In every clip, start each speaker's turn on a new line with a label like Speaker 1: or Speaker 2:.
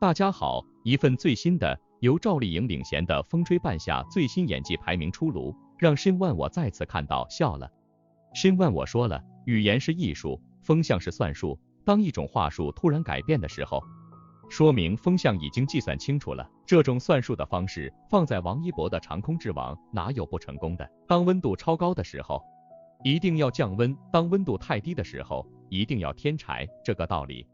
Speaker 1: 大家好，一份最新的由赵丽颖领衔的《风吹半夏》最新演技排名出炉，让申万我再次看到笑了。申万我说了，语言是艺术，风向是算术，当一种话术突然改变的时候，说明风向已经计算清楚了。这种算术的方式放在王一博的长空之王哪有不成功的？当温度超高的时候，一定要降温，当温度太低的时候，一定要添柴，这个道理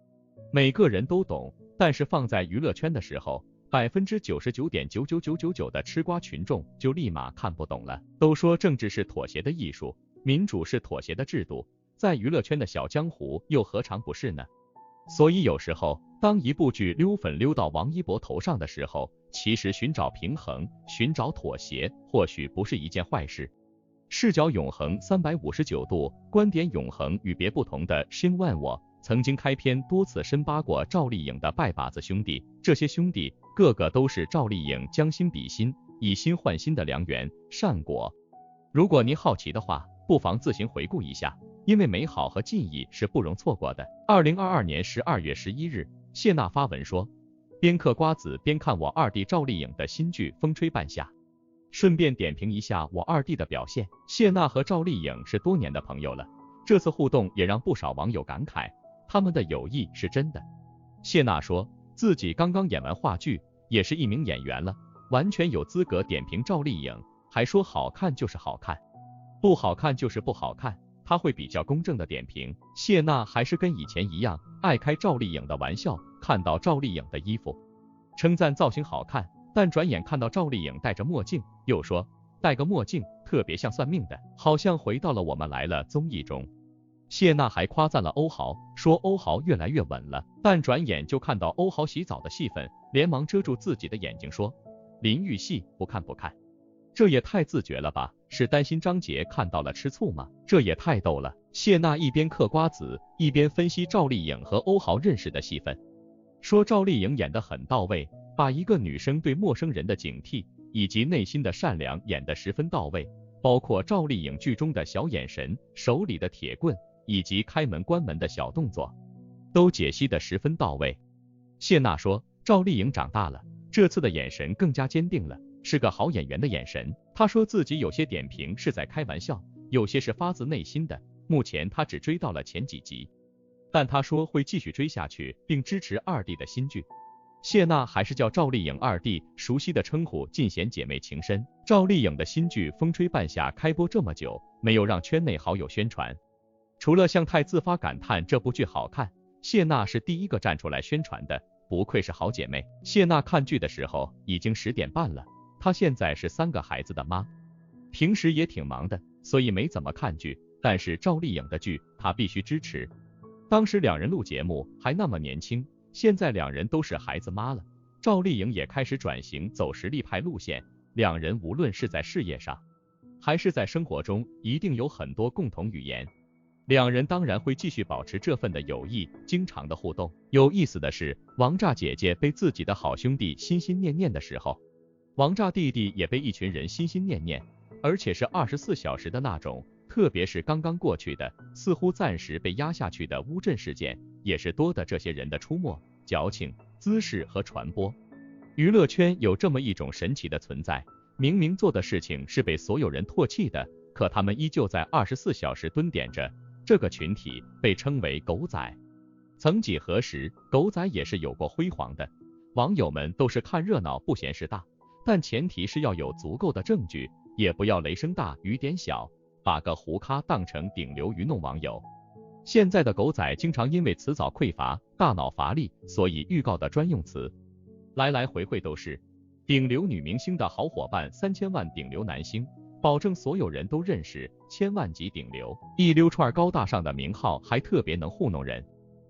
Speaker 1: 每个人都懂，但是放在娱乐圈的时候，99.99999%的吃瓜群众就立马看不懂了。都说政治是妥协的艺术，民主是妥协的制度，在娱乐圈的小江湖又何尝不是呢？所以有时候当一部剧溜粉溜到王一博头上的时候，其实寻找平衡，寻找妥协，或许不是一件坏事。视角永恒359度，观点永恒与别不同的申万我曾经开篇多次深扒过赵丽颖的拜把子兄弟，这些兄弟个个都是赵丽颖将心比心，以心换心的良缘善果。如果您好奇的话，不妨自行回顾一下，因为美好和记忆是不容错过的。2022年12月11日，谢娜发文说，边嗑瓜子边看我二弟赵丽颖的新剧《风吹半夏》，顺便点评一下我二弟的表现。谢娜和赵丽颖是多年的朋友了，这次互动也让不少网友感慨，他们的友谊是真的。谢娜说自己刚刚演完话剧，也是一名演员了，完全有资格点评赵丽颖，还说好看就是好看，不好看就是不好看，他会比较公正的点评。谢娜还是跟以前一样，爱开赵丽颖的玩笑，看到赵丽颖的衣服，称赞造型好看，但转眼看到赵丽颖戴着墨镜，又说戴个墨镜特别像算命的，好像回到了我们来了综艺中。谢娜还夸赞了欧豪，说欧豪越来越稳了，但转眼就看到欧豪洗澡的戏份，连忙遮住自己的眼睛说，淋浴戏不看不看。这也太自觉了吧，是担心张杰看到了吃醋吗？这也太逗了。谢娜一边嗑瓜子，一边分析赵丽颖和欧豪认识的戏份，说赵丽颖演得很到位，把一个女生对陌生人的警惕以及内心的善良演得十分到位，包括赵丽颖剧中的小眼神、手里的铁棍以及开门关门的小动作，都解析得十分到位。谢娜说，赵丽颖长大了，这次的眼神更加坚定了，是个好演员的眼神。她说自己有些点评是在开玩笑，有些是发自内心的，目前她只追到了前几集，但她说会继续追下去，并支持二弟的新剧。谢娜还是叫赵丽颖二弟，熟悉的称呼尽显姐妹情深。赵丽颖的新剧《风吹半夏》开播这么久，没有让圈内好友宣传，除了向太自发感叹这部剧好看，谢娜是第一个站出来宣传的，不愧是好姐妹。谢娜看剧的时候已经10点半了，她现在是3个孩子的妈，平时也挺忙的，所以没怎么看剧，但是赵丽颖的剧她必须支持。当时两人录节目还那么年轻，现在两人都是孩子妈了，赵丽颖也开始转型走实力派路线，两人无论是在事业上还是在生活中一定有很多共同语言，两人当然会继续保持这份的友谊，经常的互动。有意思的是，王炸姐姐被自己的好兄弟心心念念的时候，王炸弟弟也被一群人心心念念，而且是24小时的那种。特别是刚刚过去的似乎暂时被压下去的乌镇事件，也是多的这些人的出没、矫情、姿势和传播。娱乐圈有这么一种神奇的存在，明明做的事情是被所有人唾弃的，可他们依旧在24小时蹲点着。这个群体被称为狗仔。曾几何时，狗仔也是有过辉煌的，网友们都是看热闹不嫌事大，但前提是要有足够的证据，也不要雷声大雨点小，把个胡咖当成顶流愚弄网友。现在的狗仔经常因为词藻匮乏、大脑乏力，所以预告的专用词来来回回都是顶流女明星的好伙伴3000万顶流男星，保证所有人都认识，1000万级顶流，一溜串高大上的名号，还特别能糊弄人。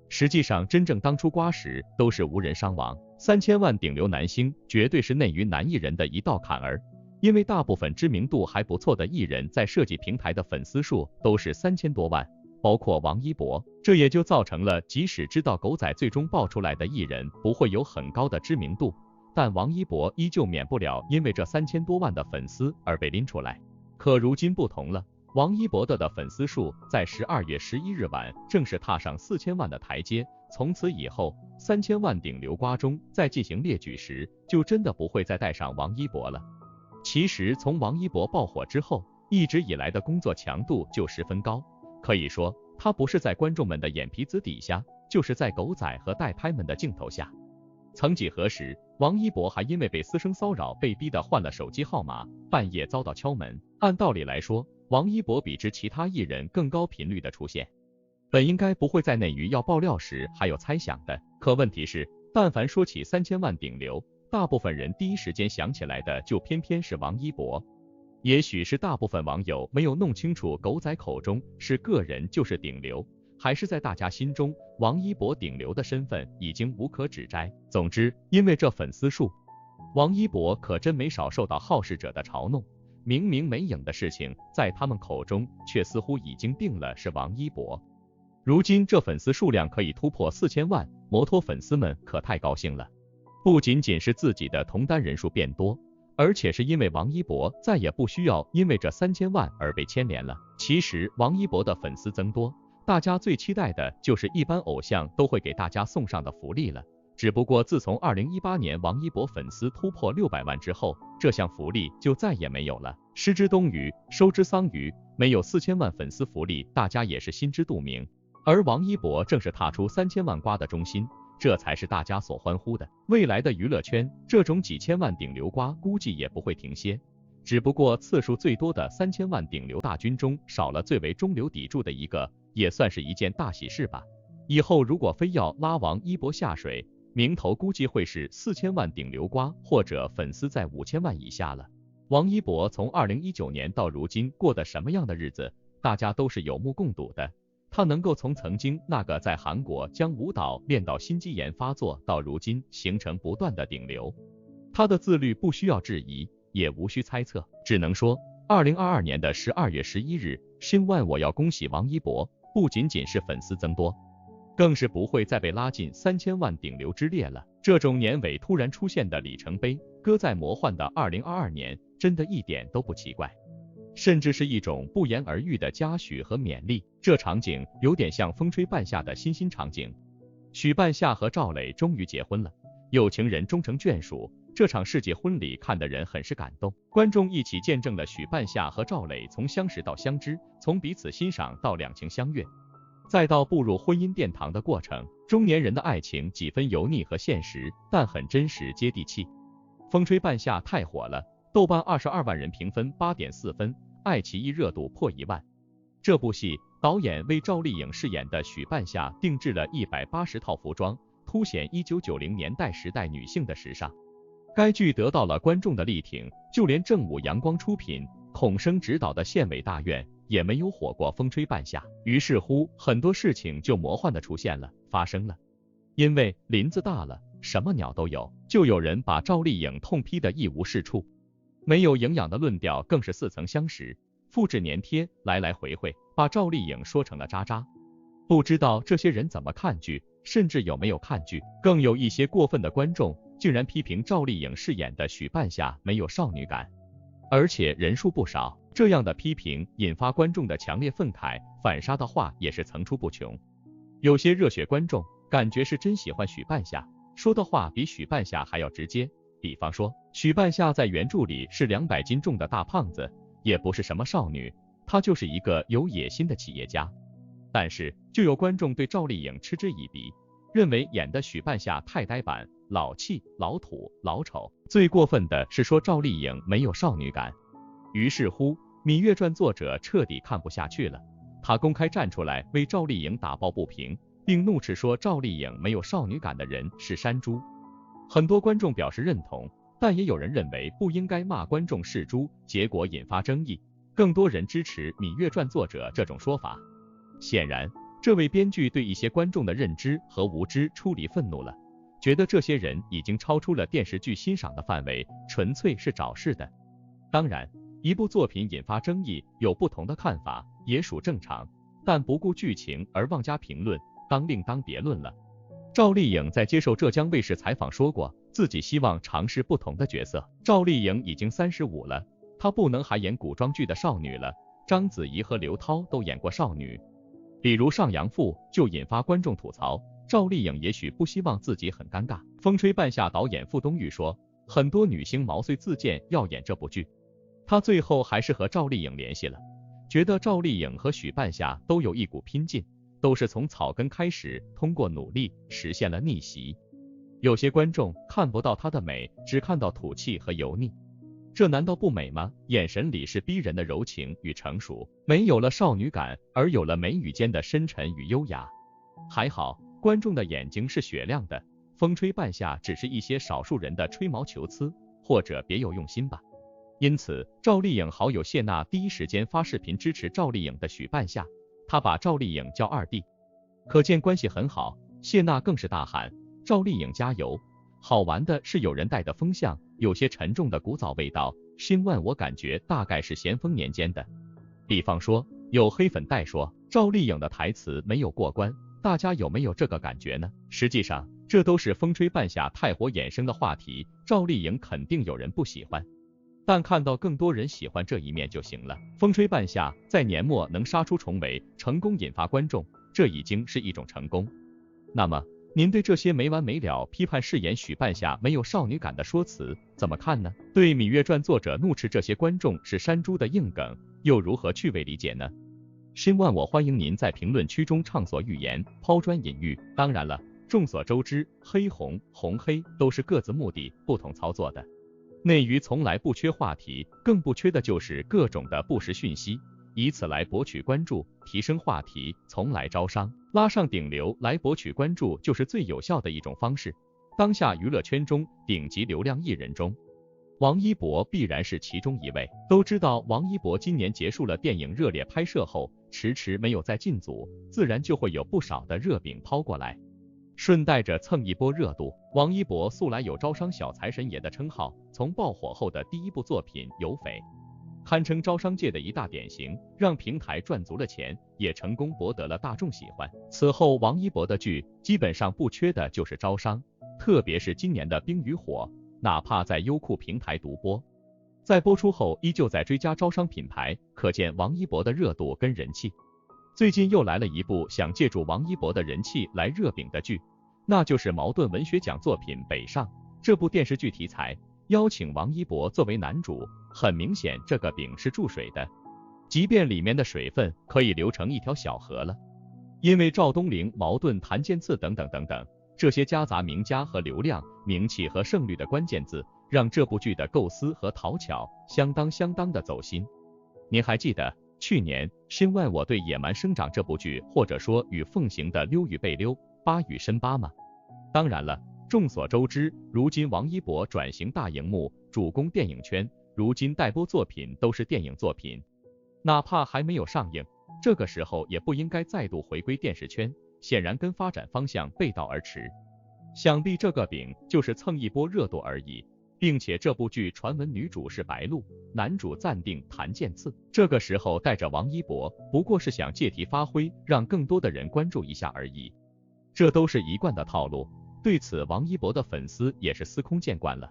Speaker 1: 实际上真正当出瓜时都是无人伤亡。3000万顶流男星绝对是内娱男艺人的一道坎儿，因为大部分知名度还不错的艺人在设计平台的粉丝数都是3000多万，包括王一博。这也就造成了即使知道狗仔最终爆出来的艺人不会有很高的知名度，但王一博依旧免不了因为这3000多万的粉丝而被拎出来。可如今不同了，王一博的粉丝数在12月11日晚正式踏上4000万的台阶，从此以后3000万顶流瓜中在进行列举时，就真的不会再带上王一博了。其实从王一博爆火之后，一直以来的工作强度就十分高，可以说他不是在观众们的眼皮子底下，就是在狗仔和代拍们的镜头下。曾几何时，王一博还因为被私生骚扰被逼得换了手机号码，半夜遭到敲门。按道理来说，王一博比之其他艺人更高频率的出现，本应该不会在内娱要爆料时还有猜想的。可问题是，但凡说起3000万顶流，大部分人第一时间想起来的就偏偏是王一博。也许是大部分网友没有弄清楚狗仔口中是个人就是顶流，还是在大家心中王一博顶流的身份已经无可指摘。总之，因为这粉丝数，王一博可真没少受到好事者的嘲弄。明明没影的事情，在他们口中却似乎已经定了是王一博。如今这粉丝数量可以突破4000万，摩托粉丝们可太高兴了。不仅仅是自己的同单人数变多，而且是因为王一博再也不需要因为这3000万而被牵连了。其实王一博的粉丝增多，大家最期待的就是一般偶像都会给大家送上的福利了。只不过自从2018年王一博粉丝突破600万之后，这项福利就再也没有了。失之东隅，收之桑榆，没有4000万粉丝福利，大家也是心知肚明。而王一博正是踏出3000万瓜的中心，这才是大家所欢呼的。未来的娱乐圈，这种几千万顶流瓜估计也不会停歇，只不过次数最多的3000万顶流大军中少了最为中流砥柱的一个，也算是一件大喜事吧。以后如果非要拉王一博下水，名头估计会是4000万顶流瓜，或者粉丝在5000万以下了。王一博从2019年到如今过的什么样的日子，大家都是有目共睹的。他能够从曾经那个在韩国将舞蹈练到心肌炎发作，到如今形成不断的顶流，他的自律不需要质疑，也无需猜测，只能说2022年的12月11日，新万我要恭喜王一博，不仅仅是粉丝增多，更是不会再被拉进3000万顶流之列了。这种年尾突然出现的里程碑，搁在魔幻的2022年，真的一点都不奇怪，甚至是一种不言而喻的嘉许和勉励。这场景有点像风吹半夏的新场景，许半夏和赵磊终于结婚了，有情人终成眷属，这场世纪婚礼看得人很是感动，观众一起见证了许半夏和赵磊从相识到相知，从彼此欣赏到两情相悦，再到步入婚姻殿堂的过程。中年人的爱情几分油腻和现实，但很真实接地气。风吹半夏太火了，豆瓣22万人评分8.4分，爱奇艺热度破1万。这部戏导演为赵丽颖饰演的许半夏定制了180套服装，凸显1990年代时代女性的时尚。该剧得到了观众的力挺，就连正午阳光出品、孔生执导的县委大院也没有火过风吹半夏。于是乎，很多事情就魔幻的出现了，发生了。因为林子大了，什么鸟都有，就有人把赵丽颖痛批的一无是处，没有营养的论调更是似曾相识，复制粘贴，来来回回，把赵丽颖说成了渣渣。不知道这些人怎么看剧，甚至有没有看剧。更有一些过分的观众竟然批评赵丽颖饰演的许半夏没有少女感，而且人数不少。这样的批评引发观众的强烈愤慨，反杀的话也是层出不穷。有些热血观众感觉是真喜欢许半夏，说的话比许半夏还要直接。比方说，许半夏在原著里是200斤重的大胖子，也不是什么少女，她就是一个有野心的企业家。但是就有观众对赵丽颖嗤之以鼻，认为演的许半夏太呆板、老气、老土、老丑。最过分的是说赵丽颖没有少女感。于是乎，《芈月传》作者彻底看不下去了，他公开站出来为赵丽颖打抱不平，并怒斥说赵丽颖没有少女感的人是山猪。很多观众表示认同，但也有人认为不应该骂观众是猪，结果引发争议。更多人支持《芈月传》作者这种说法。显然，这位编剧对一些观众的认知和无知出离愤怒了，觉得这些人已经超出了电视剧欣赏的范围，纯粹是找事的。当然，一部作品引发争议，有不同的看法也属正常，但不顾剧情而妄加评论，当另当别论了。赵丽颖在接受浙江卫视采访说过，自己希望尝试不同的角色。赵丽颖已经35了，她不能还演古装剧的少女了，章子怡和刘涛都演过少女。比如《上阳赋》就引发观众吐槽，赵丽颖也许不希望自己很尴尬。风吹半夏导演傅东育说，很多女星毛遂自荐要演这部剧，他最后还是和赵丽颖联系了，觉得赵丽颖和许半夏都有一股拼劲，都是从草根开始，通过努力实现了逆袭。有些观众看不到她的美，只看到土气和油腻，这难道不美吗？眼神里是逼人的柔情与成熟，没有了少女感，而有了眉宇间的深沉与优雅。还好，观众的眼睛是雪亮的，风吹半夏只是一些少数人的吹毛求疵，或者别有用心吧。因此，赵丽颖好友谢娜第一时间发视频支持赵丽颖的许半夏，她把赵丽颖叫二弟，可见关系很好。谢娜更是大喊赵丽颖加油。好玩的是有人带的风向有些沉重的古早味道，新万我感觉大概是咸丰年间的。比方说，有黑粉带说赵丽颖的台词没有过关，大家有没有这个感觉呢？实际上，这都是风吹半夏太火衍生的话题，赵丽颖肯定有人不喜欢，但看到更多人喜欢这一面就行了。风吹半夏在年末能杀出重围，成功引发观众，这已经是一种成功。那么，您对这些没完没了批判饰演许半夏没有少女感的说辞怎么看呢？对《芈月传》作者怒斥这些观众是山猪的硬梗，又如何趣味理解呢？新万我欢迎您在评论区中畅所欲言，抛砖引玉。当然了，众所周知，黑红、红黑都是各自目的不同操作的。内娱从来不缺话题，更不缺的就是各种的不实讯息，以此来博取关注，提升话题，从来招商，拉上顶流来博取关注，就是最有效的一种方式。当下娱乐圈中顶级流量艺人中，王一博必然是其中一位。都知道王一博今年结束了电影热烈拍摄后，迟迟没有再进组，自然就会有不少的热饼抛过来，顺带着蹭一波热度。王一博素来有招商小财神爷的称号，从爆火后的第一部作品《有匪》堪称招商界的一大典型，让平台赚足了钱，也成功博得了大众喜欢。此后王一博的剧基本上不缺的就是招商，特别是今年的《冰与火》，哪怕在优酷平台独播，在播出后依旧在追加招商品牌，可见王一博的热度跟人气。最近又来了一部想借助王一博的人气来热饼的剧，那就是茅盾文学奖作品《北上》。这部电视剧题材邀请王一博作为男主，很明显这个饼是注水的，即便里面的水分可以流成一条小河了。因为赵东陵、茅盾、谭健次等等等等，这些夹杂名家和流量、名气和胜率的关键字，让这部剧的构思和讨巧相当的走心。您还记得去年新万我对《野蛮生长》这部剧，或者说与奉行的溜与被溜，扒与深扒吗？当然了，众所周知，如今王一博转型大荧幕，主攻电影圈，如今待播作品都是电影作品，哪怕还没有上映，这个时候也不应该再度回归电视圈，显然跟发展方向背道而驰。想必这个饼就是蹭一波热度而已，并且这部剧传闻女主是白鹿，男主暂定谭健次，这个时候带着王一博，不过是想借题发挥，让更多的人关注一下而已。这都是一贯的套路，对此王一博的粉丝也是司空见惯了，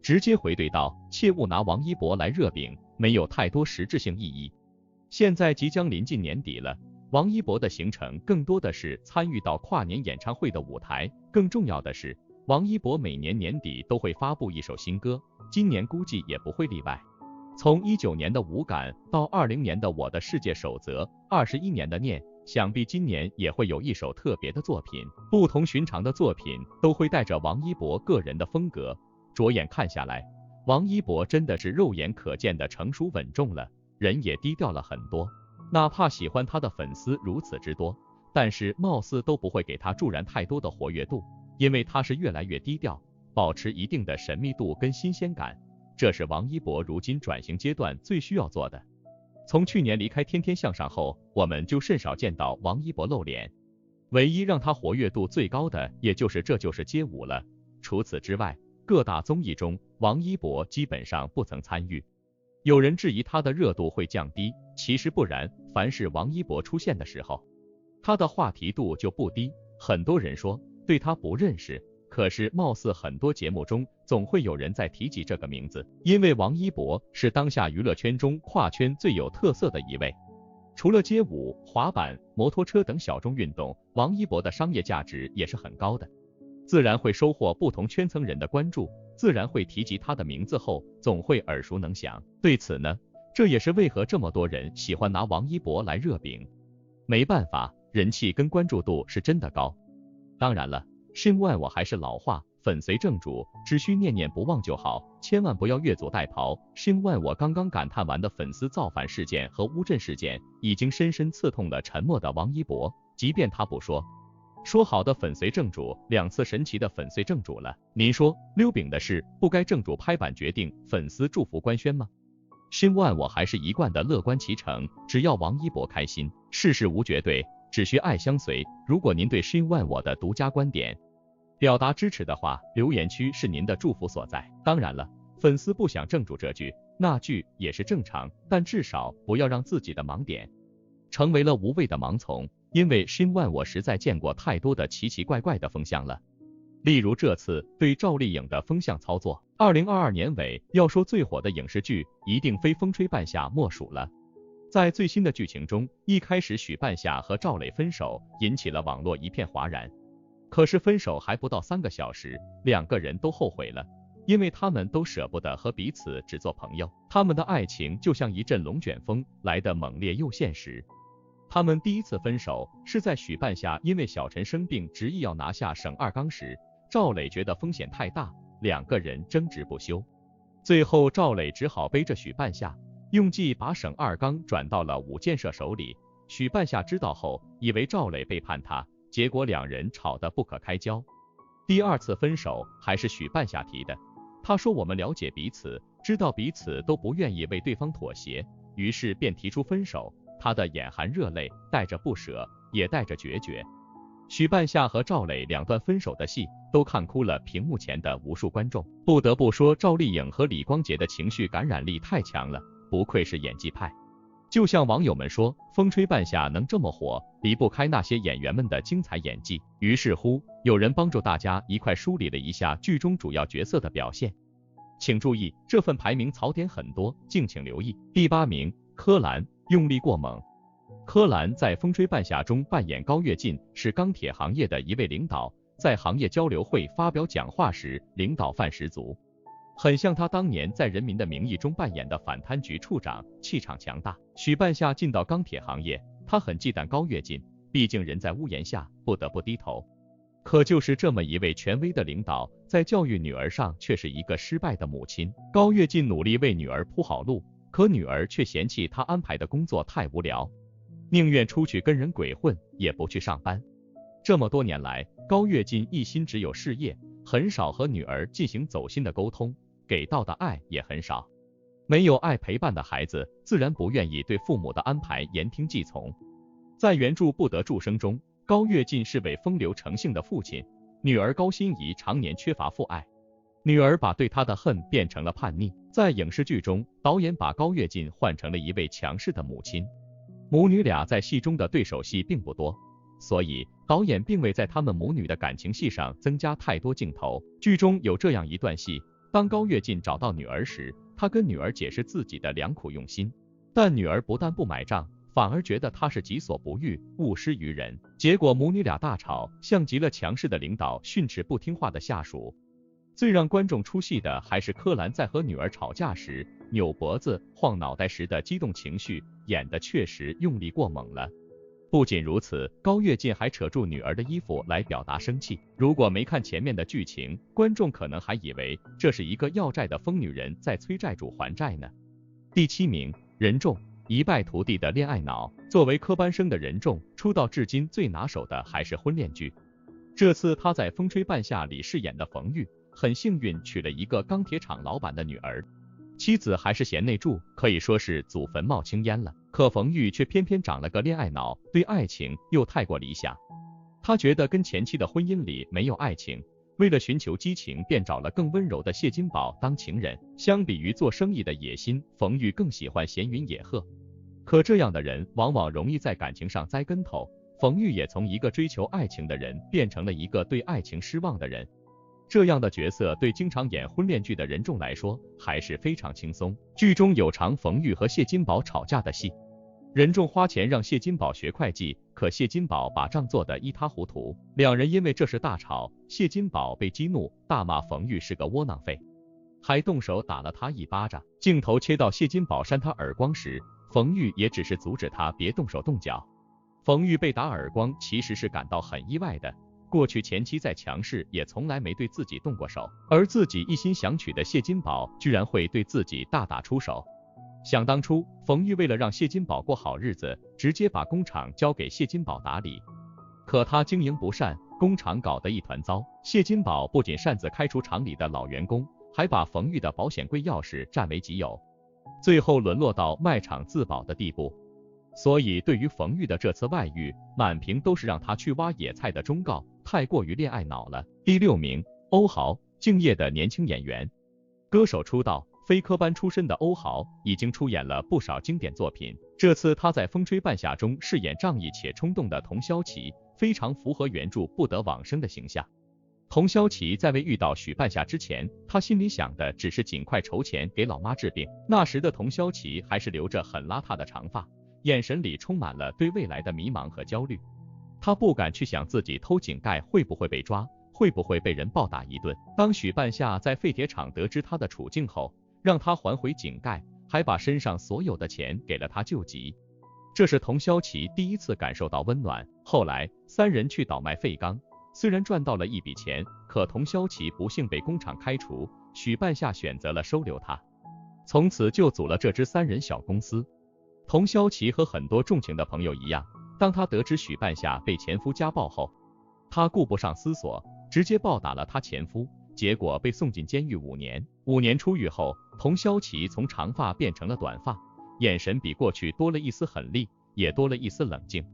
Speaker 1: 直接回怼道，切勿拿王一博来热饼，没有太多实质性意义。现在即将临近年底了，王一博的行程更多的是参与到跨年演唱会的舞台，更重要的是，王一博每年年底都会发布一首新歌，今年估计也不会例外。从19年的无感到20年的我的世界守则，21年的念，想必今年也会有一首特别的作品，不同寻常的作品都会带着王一博个人的风格。着眼看下来，王一博真的是肉眼可见的成熟稳重了，人也低调了很多。哪怕喜欢他的粉丝如此之多，但是貌似都不会给他助燃太多的活跃度，因为他是越来越低调，保持一定的神秘度跟新鲜感，这是王一博如今转型阶段最需要做的。从去年离开天天向上后，我们就甚少见到王一博露脸，唯一让他活跃度最高的也就是这就是街舞了，除此之外，各大综艺中王一博基本上不曾参与。有人质疑他的热度会降低，其实不然，凡是王一博出现的时候，他的话题度就不低。很多人说对他不认识，可可是貌似很多节目中总会有人在提及这个名字，因为王一博是当下娱乐圈中跨圈最有特色的一位。除了街舞、滑板、摩托车等小众运动，王一博的商业价值也是很高的，自然会收获不同圈层人的关注，自然会提及他的名字后总会耳熟能详。对此呢，这也是为何这么多人喜欢拿王一博来热饼。没办法，人气跟关注度是真的高。当然了，SHIN1我还是老话，粉随正主，只需念念不忘就好，千万不要越俎代庖。SHIN1我刚刚感叹完的粉丝造反事件和乌镇事件，已经深深刺痛了沉默的王一博，即便他不说。说好的粉随正主，2次神奇的粉随正主了，您说溜饼的事不该正主拍板决定，粉丝祝福官宣吗？SHIN1我还是一贯的乐观其成，只要王一博开心，世事无绝对，只需爱相随。如果您对SHIN1我的独家观点表达支持的话，留言区是您的祝福所在。当然了，粉丝不想正主这句那句也是正常，但至少不要让自己的盲点成为了无谓的盲从，因为SHIN1我实在见过太多的奇奇怪怪的风向了。例如这次对赵丽颖的风向操作，2022年尾要说最火的影视剧，一定非风吹半夏莫属了。在最新的剧情中，一开始许半夏和赵磊分手，引起了网络一片哗然。可是分手还不到3个小时，2个人都后悔了，因为他们都舍不得和彼此只做朋友，他们的爱情就像一阵龙卷风，来得猛烈又现实。他们第一次分手是在许半夏因为小陈生病执意要拿下沈二刚时，赵磊觉得风险太大，2个人争执不休，最后赵磊只好背着许半夏，用计把沈二刚转到了武建设手里。许半夏知道后，以为赵磊背叛他，结果2人吵得不可开交。第2次分手还是许半夏提的，他说我们了解彼此，知道彼此都不愿意为对方妥协，于是便提出分手。他的眼含热泪，带着不舍，也带着决绝。许半夏和赵磊2段分手的戏都看哭了屏幕前的无数观众。不得不说，赵丽颖和李光洁的情绪感染力太强了，不愧是演技派。就像网友们说，风吹半夏能这么火，离不开那些演员们的精彩演技。于是乎，有人帮助大家一块梳理了一下剧中主要角色的表现。请注意，这份排名槽点很多，敬请留意。第8名，柯蓝，用力过猛。柯蓝在风吹半夏中扮演高跃进，是钢铁行业的一位领导，在行业交流会发表讲话时，领导范十足，很像他当年在《人民的名义》中扮演的反贪局处长，气场强大。许半夏进到钢铁行业，他很忌惮高跃进，毕竟人在屋檐下，不得不低头。可就是这么一位权威的领导，在教育女儿上却是一个失败的母亲。高跃进努力为女儿铺好路，可女儿却嫌弃他安排的工作太无聊，宁愿出去跟人鬼混，也不去上班。这么多年来，高跃进一心只有事业，很少和女儿进行走心的沟通，给到的爱也很少。没有爱陪伴的孩子，自然不愿意对父母的安排言听计从。在原著不得助生中，高跃进是位风流成性的父亲，女儿高欣怡常年缺乏父爱，女儿把对他的恨变成了叛逆。在影视剧中，导演把高跃进换成了一位强势的母亲，母女俩在戏中的对手戏并不多，所以导演并未在他们母女的感情戏上增加太多镜头。剧中有这样一段戏，当高跃进找到女儿时，他跟女儿解释自己的良苦用心，但女儿不但不买账，反而觉得他是己所不欲，勿施于人。结果母女俩大吵，像极了强势的领导训斥不听话的下属。最让观众出戏的还是柯蓝在和女儿吵架时扭脖子晃脑袋时的激动情绪，演得确实用力过猛了。不仅如此，高跃进还扯住女儿的衣服来表达生气。如果没看前面的剧情，观众可能还以为这是一个要债的疯女人在催债主还债呢。第7名，任重，一败涂地的恋爱脑。作为科班生的任重，出道至今最拿手的还是婚恋剧。这次他在《风吹半夏》里饰演的冯玉，很幸运娶了一个钢铁厂老板的女儿，妻子还是贤内助，可以说是祖坟冒青烟了。可冯玉却偏偏长了个恋爱脑，对爱情又太过理想。他觉得跟前妻的婚姻里没有爱情，为了寻求激情，便找了更温柔的谢金宝当情人。相比于做生意的野心，冯玉更喜欢闲云野鹤。可这样的人往往容易在感情上栽跟头，冯玉也从一个追求爱情的人变成了一个对爱情失望的人。这样的角色对经常演婚恋剧的任重来说还是非常轻松。剧中有场冯玉和谢金宝吵架的戏，任重花钱让谢金宝学会计，可谢金宝把账做得一塌糊涂，两人因为这事大吵，谢金宝被激怒，大骂冯玉是个窝囊废，还动手打了他一巴掌。镜头切到谢金宝扇他耳光时，冯玉也只是阻止他别动手动脚。冯玉被打耳光其实是感到很意外的，过去前妻再强势也从来没对自己动过手，而自己一心想娶的谢金宝居然会对自己大打出手。想当初，冯玉为了让谢金宝过好日子，直接把工厂交给谢金宝打理，可他经营不善，工厂搞得一团糟。谢金宝不仅擅自开除厂里的老员工，还把冯玉的保险柜钥匙占为己有，最后沦落到卖厂自保的地步。所以对于冯玉的这次外遇，满屏都是让他去挖野菜的忠告，太过于恋爱脑了。第6名，欧豪，敬业的年轻演员。歌手出道，非科班出身的欧豪已经出演了不少经典作品，这次他在《风吹半夏》中饰演仗义且冲动的童潇齐，非常符合原著不得往生的形象。童潇齐在未遇到许半夏之前，他心里想的只是尽快筹钱给老妈治病。那时的童潇齐还是留着很邋遢的长发，眼神里充满了对未来的迷茫和焦虑。他不敢去想自己偷井盖会不会被抓，会不会被人暴打一顿。当许半夏在废铁厂得知他的处境后，让他还回井盖，还把身上所有的钱给了他救急。这是童潇齐第一次感受到温暖。后来三人去倒卖废钢，虽然赚到了一笔钱，可童潇齐不幸被工厂开除，许半夏选择了收留他，从此就组了这支3人小公司。童潇齐和很多重情的朋友一样，当他得知许半夏被前夫家暴后，他顾不上思索，直接暴打了他前夫，结果被送进监狱5年。5年出狱后，童潇齐从长发变成了短发，眼神比过去多了一丝狠厉，也多了一丝冷静。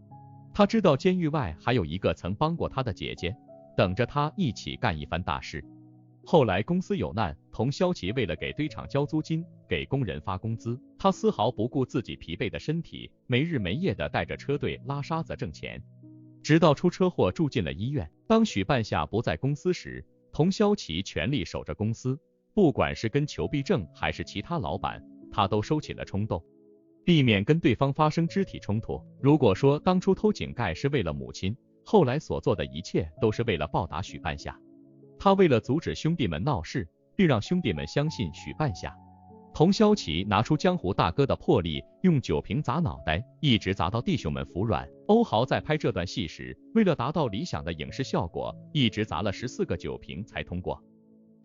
Speaker 1: 他知道监狱外还有一个曾帮过他的姐姐，等着他一起干一番大事。后来公司有难，童潇齐为了给堆场交租金，给工人发工资，他丝毫不顾自己疲惫的身体，没日没夜的带着车队拉沙子挣钱，直到出车祸住进了医院。当许半夏不在公司时，童潇齐全力守着公司，不管是跟裘必正还是其他老板，他都收起了冲动，避免跟对方发生肢体冲突。如果说当初偷井盖是为了母亲，后来所做的一切都是为了报答许半夏。他为了阻止兄弟们闹事，并让兄弟们相信许半夏，童潇齐拿出江湖大哥的魄力，用酒瓶砸脑袋，一直砸到弟兄们服软。欧豪在拍这段戏时，为了达到理想的影视效果，一直砸了14个酒瓶才通过。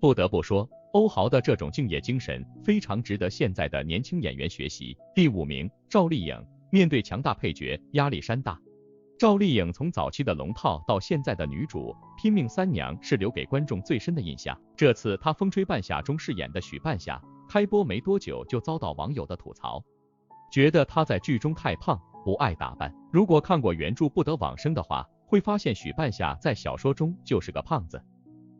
Speaker 1: 不得不说，欧豪的这种敬业精神非常值得现在的年轻演员学习。第5名，赵丽颖，面对强大配角，压力山大。赵丽颖从早期的龙套到现在的女主，拼命三娘是留给观众最深的印象。这次她《风吹半夏》中饰演的许半夏，开播没多久就遭到网友的吐槽，觉得她在剧中太胖，不爱打扮。如果看过原著不得往生的话，会发现许半夏在小说中就是个胖子。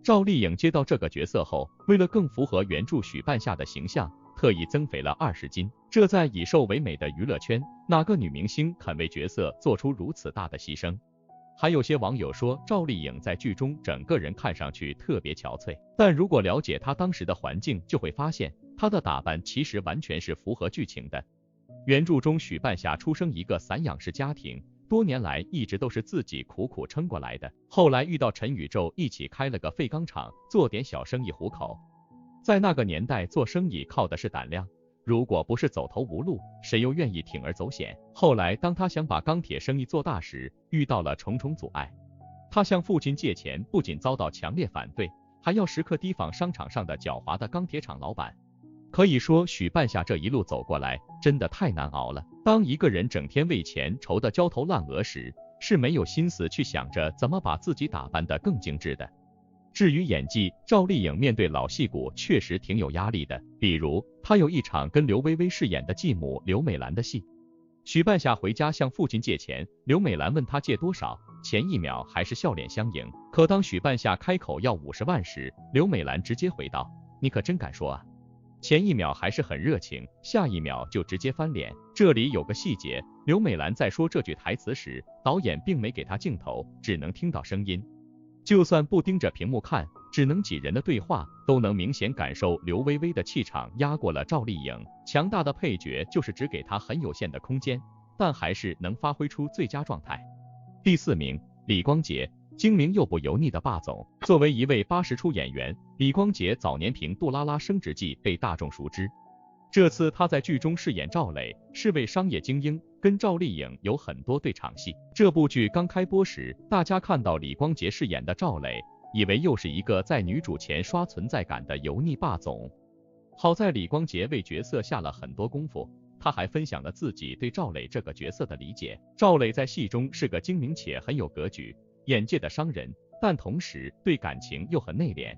Speaker 1: 赵丽颖接到这个角色后，为了更符合原著许半夏的形象，特意增肥了20斤。这在以瘦为美的娱乐圈，哪个女明星肯为角色做出如此大的牺牲？还有些网友说赵丽颖在剧中整个人看上去特别憔悴，但如果了解她当时的环境，就会发现她的打扮其实完全是符合剧情的。原著中许半夏出生一个散养式家庭，多年来一直都是自己苦苦撑过来的，后来遇到陈宇宙一起开了个废钢厂，做点小生意糊口。在那个年代做生意靠的是胆量，如果不是走投无路，谁又愿意铤而走险？后来当他想把钢铁生意做大时，遇到了重重阻碍。他向父亲借钱，不仅遭到强烈反对，还要时刻提防商场上的狡猾的钢铁厂老板。可以说许半夏这一路走过来真的太难熬了。当一个人整天为钱愁得焦头烂额时，是没有心思去想着怎么把自己打扮得更精致的。至于演技，赵丽颖面对老戏骨确实挺有压力的，比如她有一场跟刘薇薇饰演的继母刘美兰的戏，许半夏回家向父亲借钱，刘美兰问她借多少，前一秒还是笑脸相迎，可当许半夏开口要50万时，刘美兰直接回道：“你可真敢说啊！”前一秒还是很热情，下一秒就直接翻脸。这里有个细节，刘美兰在说这句台词时，导演并没给她镜头，只能听到声音。就算不盯着屏幕看，只能几人的对话都能明显感受刘薇薇的气场压过了赵丽颖。强大的配角就是只给她很有限的空间，但还是能发挥出最佳状态。第4名，李光洁，精明又不油腻的霸总。作为一位80出演员，李光洁早年凭《杜拉拉升职记》被大众熟知。这次他在剧中饰演赵磊，是位商业精英，跟赵丽颖有很多对场戏。这部剧刚开播时，大家看到李光洁饰演的赵磊，以为又是一个在女主前刷存在感的油腻霸总。好在李光洁为角色下了很多功夫，他还分享了自己对赵磊这个角色的理解。赵磊在戏中是个精明且很有格局、眼界的商人，但同时对感情又很内敛。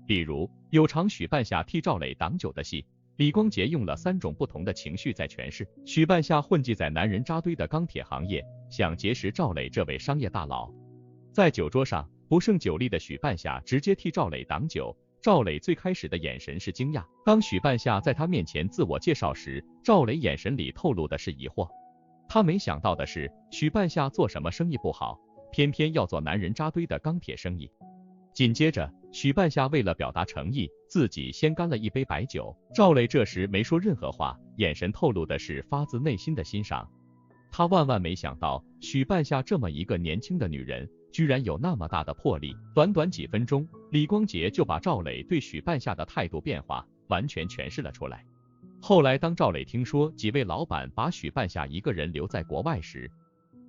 Speaker 1: 比如有场许半夏替赵磊挡酒的戏，李光洁用了3种不同的情绪在诠释。许半夏混迹在男人扎堆的钢铁行业，想结识赵磊这位商业大佬。在酒桌上，不胜酒力的许半夏直接替赵磊挡酒，赵磊最开始的眼神是惊讶，当许半夏在他面前自我介绍时，赵磊眼神里透露的是疑惑。他没想到的是，许半夏做什么生意不好，偏偏要做男人扎堆的钢铁生意。紧接着，许半夏为了表达诚意，自己先干了一杯白酒。赵磊这时没说任何话，眼神透露的是发自内心的欣赏。他万万没想到，许半夏这么一个年轻的女人，居然有那么大的魄力。短短几分钟，李光洁就把赵磊对许半夏的态度变化完全诠释了出来。后来当赵磊听说几位老板把许半夏一个人留在国外时，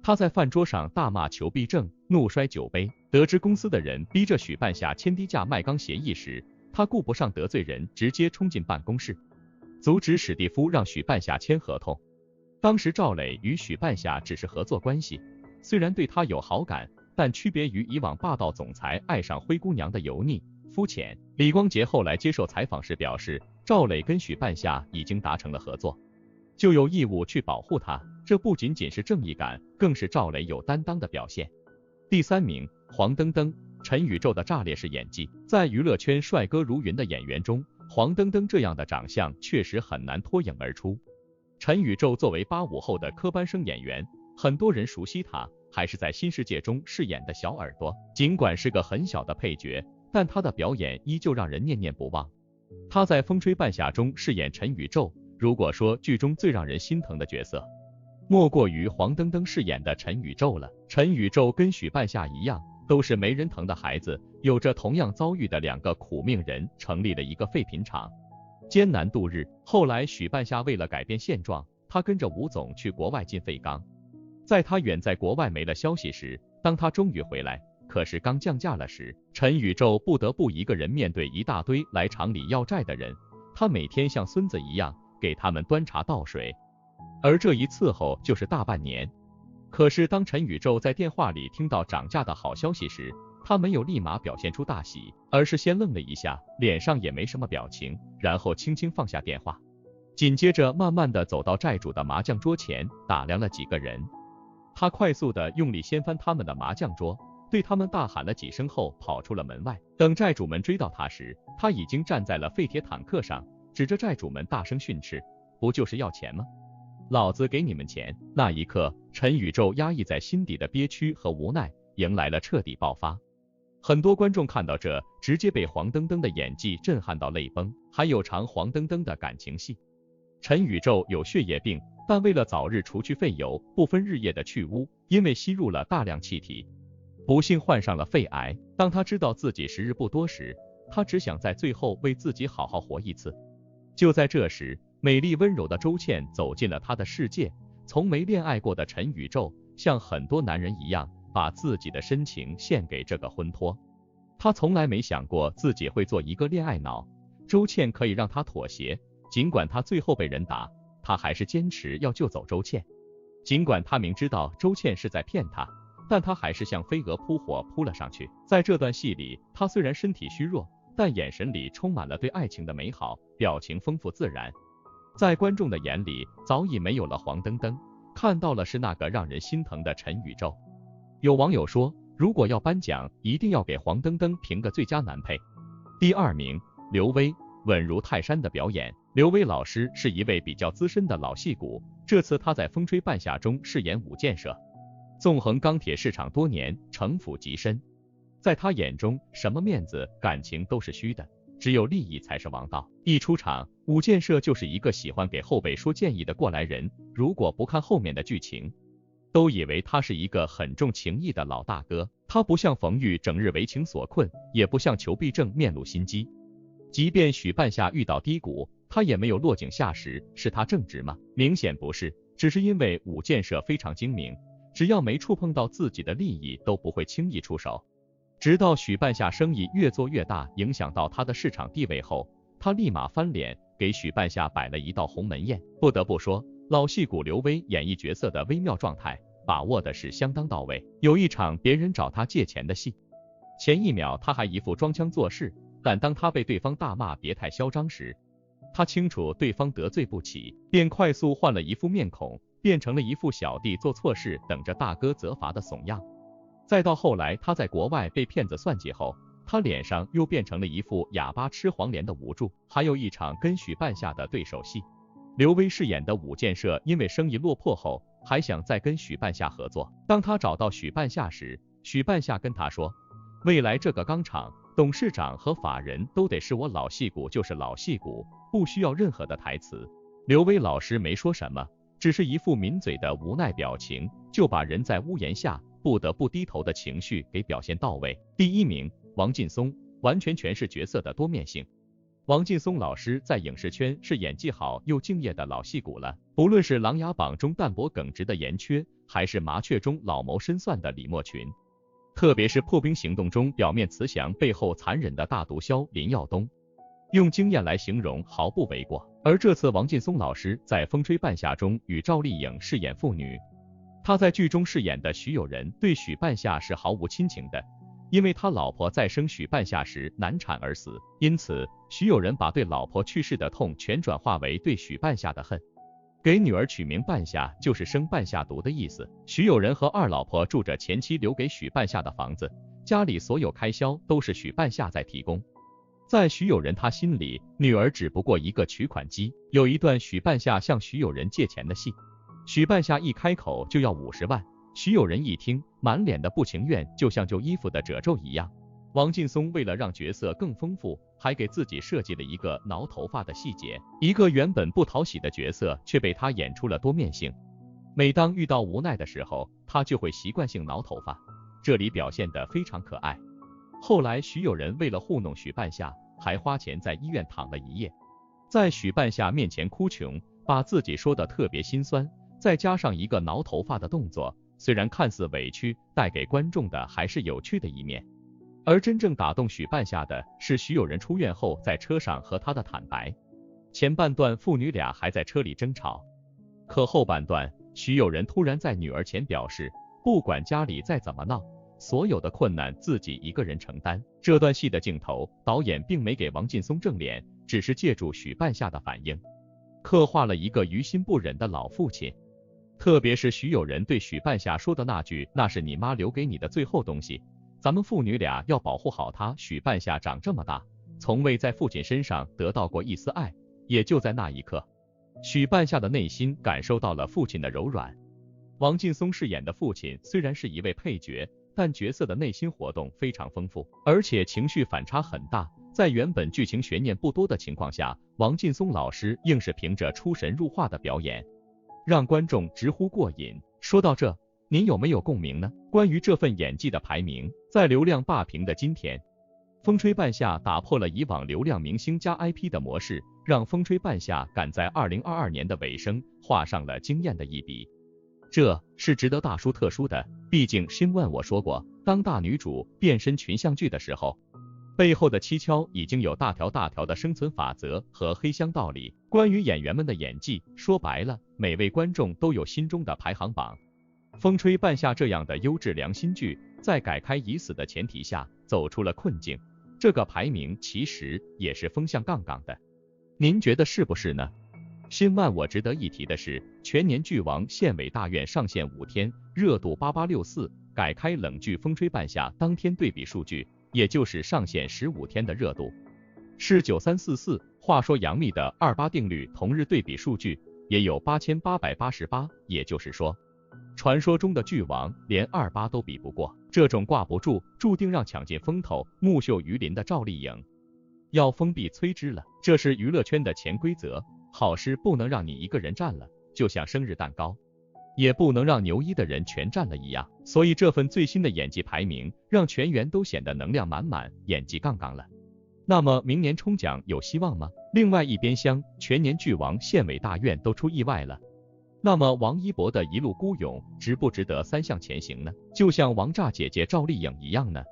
Speaker 1: 他在饭桌上大骂裘必正，怒摔酒杯。得知公司的人逼着许半夏签低价卖钢协议时，他顾不上得罪人，直接冲进办公室，阻止史蒂夫让许半夏签合同。当时赵磊与许半夏只是合作关系，虽然对他有好感，但区别于以往霸道总裁爱上灰姑娘的油腻、肤浅。李光洁后来接受采访时表示，赵磊跟许半夏已经达成了合作，就有义务去保护他，这不仅仅是正义感，更是赵磊有担当的表现。第3名，黄澄澄，陈宇宙的炸裂式演技。在娱乐圈帅哥如云的演员中，黄澄澄这样的长相确实很难脱颖而出。陈宇宙作为85后的科班生演员，很多人熟悉他还是在新世界中饰演的小耳朵，尽管是个很小的配角，但他的表演依旧让人念念不忘。他在风吹半夏中饰演陈宇宙，如果说剧中最让人心疼的角色，莫过于黄澄澄饰演的陈宇宙了。陈宇宙跟许半夏一样，都是没人疼的孩子，有着同样遭遇的2个苦命人，成立了一个废品厂，艰难度日。后来许半夏为了改变现状，他跟着吴总去国外进废钢。在他远在国外没了消息时，当他终于回来，可是刚降价了时，陈宇宙不得不一个人面对一大堆来厂里要债的人，他每天像孙子一样给他们端茶倒水，而这一伺候就是大半年。可是当陈宇宙在电话里听到涨价的好消息时，他没有立马表现出大喜，而是先愣了一下，脸上也没什么表情，然后轻轻放下电话，紧接着慢慢的走到债主的麻将桌前，打量了几个人。他快速的用力掀翻他们的麻将桌，对他们大喊了几声后跑出了门外。等债主们追到他时，他已经站在了废铁坦克上，指着债主们大声训斥，不就是要钱吗？老子给你们钱！那一刻，陈宇宙压抑在心底的憋屈和无奈迎来了彻底爆发。很多观众看到这，直接被黄澄澄的演技震撼到泪崩。还有场黄澄澄的感情戏，陈宇宙有血液病，但为了早日除去废油，不分日夜的去污，因为吸入了大量气体，不幸患上了肺癌。当他知道自己时日不多时，他只想在最后为自己好好活一次。就在这时，美丽温柔的周倩走进了他的世界。从没恋爱过的陈宇宙，像很多男人一样，把自己的深情献给这个婚托。他从来没想过自己会做一个恋爱脑，周倩可以让他妥协，尽管他最后被人打，他还是坚持要救走周倩。尽管他明知道周倩是在骗他，但他还是像飞蛾扑火扑了上去。在这段戏里，他虽然身体虚弱，但眼神里充满了对爱情的美好，表情丰富自然。在观众的眼里，早已没有了黄澄澄，看到了是那个让人心疼的陈宇宙。有网友说，如果要颁奖，一定要给黄澄澄评个最佳男配。第2名，刘薇，稳如泰山的表演。刘薇老师是一位比较资深的老戏骨，这次她在风吹半夏中饰演武建设，纵横钢铁市场多年，城府极深。在他眼中，什么面子、感情都是虚的，只有利益才是王道。一出场，武建设就是一个喜欢给后辈说建议的过来人，如果不看后面的剧情，都以为他是一个很重情义的老大哥。他不像冯玉整日为情所困，也不像裘必正面露心机。即便许半夏遇到低谷，他也没有落井下石，是他正直吗？明显不是，只是因为武建设非常精明，只要没触碰到自己的利益，都不会轻易出手。直到许半夏生意越做越大，影响到他的市场地位后，他立马翻脸，给许半夏摆了一道鸿门宴。不得不说，老戏骨刘威演绎角色的微妙状态把握的是相当到位。有一场别人找他借钱的戏，前一秒他还一副装腔作势，但当他被对方大骂别太嚣张时，他清楚对方得罪不起，便快速换了一副面孔，变成了一副小弟做错事等着大哥责罚的怂样。再到后来他在国外被骗子算计后，他脸上又变成了一副哑巴吃黄连的无助。还有一场跟许半夏的对手戏，刘威饰演的武建设因为生意落魄后，还想再跟许半夏合作。当他找到许半夏时，许半夏跟他说，未来这个钢厂董事长和法人都得是我老戏骨，就是老戏骨，不需要任何的台词。刘威老师没说什么，只是一副抿嘴的无奈表情，就把人在屋檐下不得不低头的情绪给表现到位。第一名，王劲松，完全诠释角色的多面性。王劲松老师在影视圈是演技好又敬业的老戏骨了，不论是琅琊榜中淡泊耿直的严缺，还是麻雀中老谋深算的李莫群，特别是破冰行动中表面慈祥背后残忍的大毒枭林耀东，用经验来形容毫不为过。而这次王劲松老师在风吹半夏中与赵丽颖饰演父女，他在剧中饰演的许有仁对许半夏是毫无亲情的，因为他老婆在生许半夏时难产而死，因此许有仁把对老婆去世的痛全转化为对许半夏的恨。给女儿取名半夏就是生半夏毒的意思。许有仁和二老婆住着前妻留给许半夏的房子，家里所有开销都是许半夏在提供。在许有仁他心里，女儿只不过一个取款机。有一段许半夏向许有仁借钱的戏，许半夏一开口就要50万，许有仁一听，满脸的不情愿，就像旧衣服的褶皱一样。王劲松为了让角色更丰富，还给自己设计了一个挠头发的细节，一个原本不讨喜的角色却被他演出了多面性。每当遇到无奈的时候，他就会习惯性挠头发，这里表现得非常可爱。后来许有仁为了糊弄许半夏，还花钱在医院躺了一夜，在许半夏面前哭穷，把自己说的特别心酸，再加上一个挠头发的动作，虽然看似委屈，带给观众的还是有趣的一面。而真正打动许半夏的是许有仁出院后在车上和他的坦白。前半段父女俩还在车里争吵，可后半段许有仁突然在女儿前表示，不管家里再怎么闹，所有的困难自己一个人承担。这段戏的镜头，导演并没给王劲松正脸，只是借助许半夏的反应，刻画了一个于心不忍的老父亲。特别是许有仁对许半夏说的那句，那是你妈留给你的最后东西，咱们父女俩要保护好她。许半夏长这么大，从未在父亲身上得到过一丝爱，也就在那一刻，许半夏的内心感受到了父亲的柔软。王劲松饰演的父亲虽然是一位配角，但角色的内心活动非常丰富，而且情绪反差很大。在原本剧情悬念不多的情况下，王劲松老师硬是凭着出神入化的表演，让观众直呼过瘾。说到这，您有没有共鸣呢？关于这份演技的排名，在流量霸屏的今天，风吹半夏打破了以往流量明星加 IP 的模式，让风吹半夏赶在2022年的尾声画上了惊艳的一笔。这是值得大书特书的，毕竟申万我说过，当大女主变身群像剧的时候，背后的蹊跷已经有大条的生存法则和黑箱道理。关于演员们的演技，说白了，每位观众都有心中的排行榜。风吹半夏这样的优质良心剧，在改开已死的前提下走出了困境，这个排名其实也是风向杠杠的。您觉得是不是呢？申万我值得一提的是，全年剧王县委大院上线5天，热度8864，改开冷剧风吹半夏当天对比数据，也就是上线15天的热度是9344。话说杨幂的28定律同日对比数据也有8888，也就是说，传说中的剧王连28都比不过。这种挂不住，注定让抢尽风头、木秀于林的赵丽颖要封闭崔芝了。这是娱乐圈的潜规则，好事不能让你一个人占了，就像生日蛋糕，也不能让牛一的人全占了一样。所以这份最新的演技排名，让全员都显得能量满满，演技杠杠了。那么明年冲奖有希望吗？另外一边厢，全年剧王县委大院都出意外了。那么王一博的一路孤勇，值不值得三项前行呢？就像王炸姐姐赵丽颖一样呢？